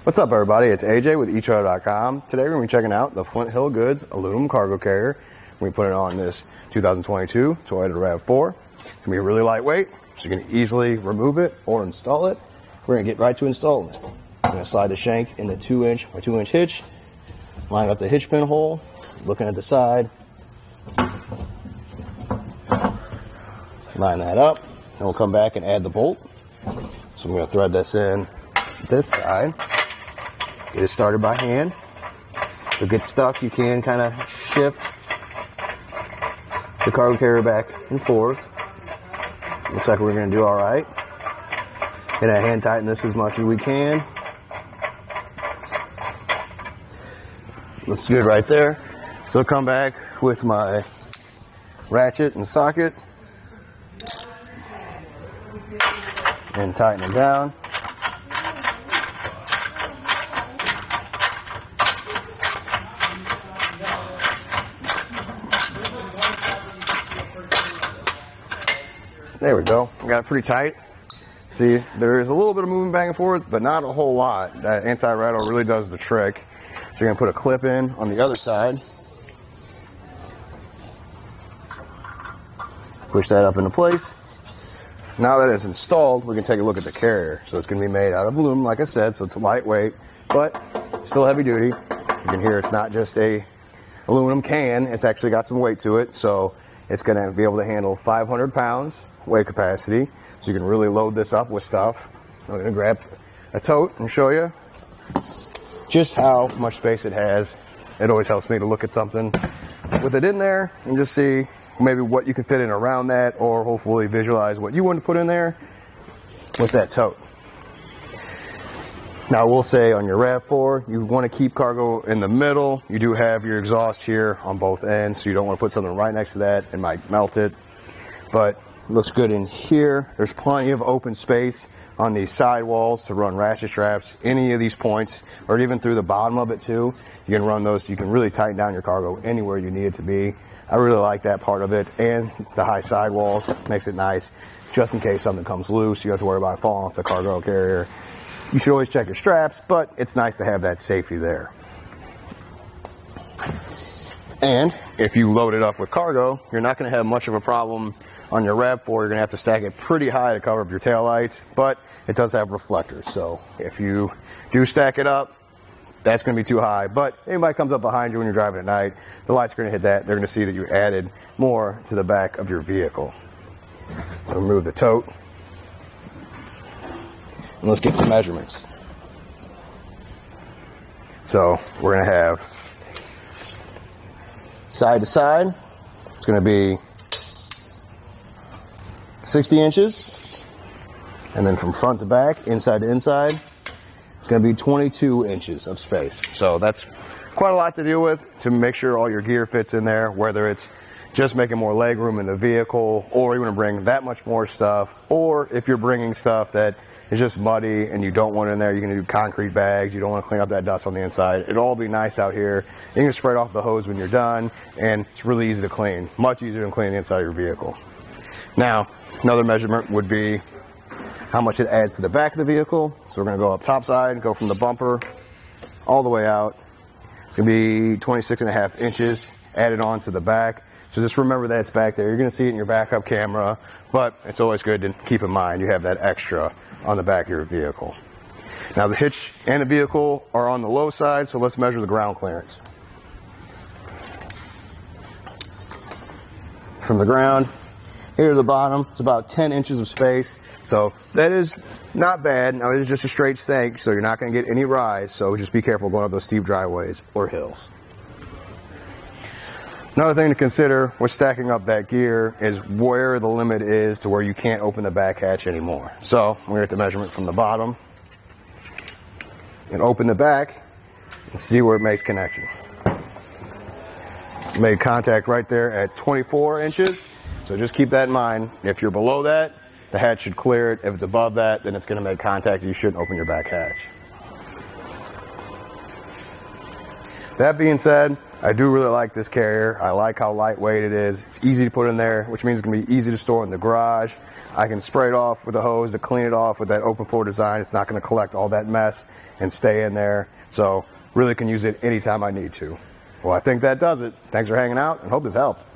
What's up, everybody? It's AJ with etrailer.com. Today we're going to be checking out the Flint Hill Goods aluminum cargo carrier. We're going to put it on this 2022 Toyota RAV4. It's going to be really lightweight, so you can easily remove it or install it. We're going to get right to installing it. I'm going to slide the shank in the 2-inch by 2-inch hitch, line up the hitch pin hole, looking at the side, line that up, and we'll come back and add the bolt. So I'm going to thread this in this side. Get it started by hand. If it gets stuck, you can kind of shift the cargo carrier back and forth. Looks like we're going to do all right. Gonna hand tighten this as much as we can. Looks good right there. So I'll come back with my ratchet and socket and tighten it down. There we go. We got it pretty tight. See, there is a little bit of movement back and forth, but not a whole lot. That anti-rattle really does the trick. So you're going to put a clip in on the other side. Push that up into place. Now that it's installed, we can take a look at the carrier. So it's going to be made out of aluminum, like I said, so it's lightweight, but still heavy duty. You can hear it's not just a aluminum can. It's actually got some weight to it, so it's going to be able to handle 500 pounds weight capacity. So you can really load this up with stuff. I'm going to grab a tote and show you just how much space it has. It always helps me to look at something with it in there and just see maybe what you can fit in around that, or hopefully visualize what you want to put in there with that tote. Now, I will say on your RAV4, you want to keep cargo in the middle. You do have your exhaust here on both ends, so you don't want to put something right next to that. It might melt it, but it looks good in here. There's plenty of open space on these side walls to run ratchet straps, any of these points, or even through the bottom of it too. You can run those so you can really tighten down your cargo anywhere you need it to be. I really like that part of it, and the high side walls makes it nice just in case something comes loose. You don't have to worry about falling off the cargo carrier. You should always check your straps, but it's nice to have that safety there. And if you load it up with cargo, you're not going to have much of a problem on your RAV4. You're going to have to stack it pretty high to cover up your taillights, but it does have reflectors. So if you do stack it up, that's going to be too high. But anybody comes up behind you when you're driving at night, the lights are going to hit that. They're going to see that you added more to the back of your vehicle. Remove the tote. And let's get some measurements. So we're going to have side to side. It's going to be 60 inches. And then from front to back, inside to inside, it's going to be 22 inches of space. So that's quite a lot to deal with to make sure all your gear fits in there, whether it's just making more leg room in the vehicle, or you want to bring that much more stuff, or if you're bringing stuff that is just muddy and you don't want it in there, you can do concrete bags, you don't want to clean up that dust on the inside. It'll all be nice out here. You can spray it off the hose when you're done, and it's really easy to clean. Much easier than cleaning the inside of your vehicle. Now, another measurement would be how much it adds to the back of the vehicle. So we're going to go up top side, go from the bumper all the way out. It's going to be 26.5 inches added on to the back. So just remember that it's back there. You're going to see it in your backup camera, but it's always good to keep in mind you have that extra on the back of your vehicle. Now the hitch and the vehicle are on the low side, so let's measure the ground clearance. From the ground here to the bottom, it's about 10 inches of space. So that is not bad. Now it is just a straight shank, so you're not going to get any rise. So just be careful going up those steep driveways or hills. Another thing to consider with stacking up that gear is where the limit is to where you can't open the back hatch anymore. So we're going to get the measurement from the bottom and open the back and see where it makes connection. Made contact right there at 24 inches. So just keep that in mind. If you're below that, the hatch should clear it. If it's above that, then it's going to make contact. You shouldn't open your back hatch. That being said, I do really like this carrier. I like how lightweight it is. It's easy to put in there, which means it's going to be easy to store in the garage. I can spray it off with a hose to clean it off with that open floor design. It's not going to collect all that mess and stay in there. So really can use it anytime I need to. Well, I think that does it. Thanks for hanging out and hope this helped.